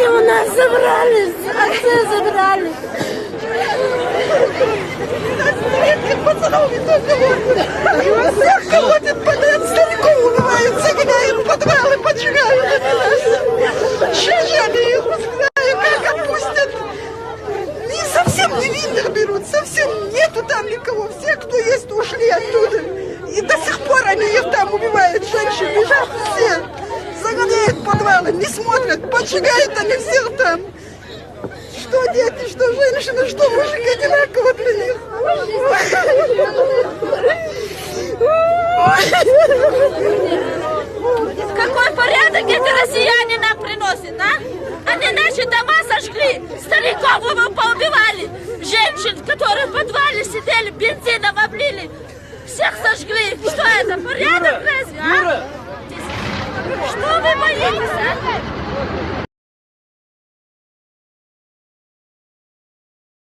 Дети у нас забрали, отцы забрали. Пацанов не только вот. Всех колотят подряд, стариков убивают, загоняют в подвалы, поджигают. Чужие их, знаю, как отпустят. И совсем невинных берут, совсем нету там никого. Все, кто есть, ушли оттуда. И до сих пор они их там убивают, женщин, лежат все. Загоняют в подвалы, не смотрят, поджигают они всех там. Что дети, что женщины, что мужики, одинаково для них. Какой порядок эти россияне нам приносят, а? Они наши дома сожгли, стариков поубивали, женщин, которые в подвале сидели, бензином облили, всех сожгли. Что это, порядок разве, а? Что вы боитесь, а?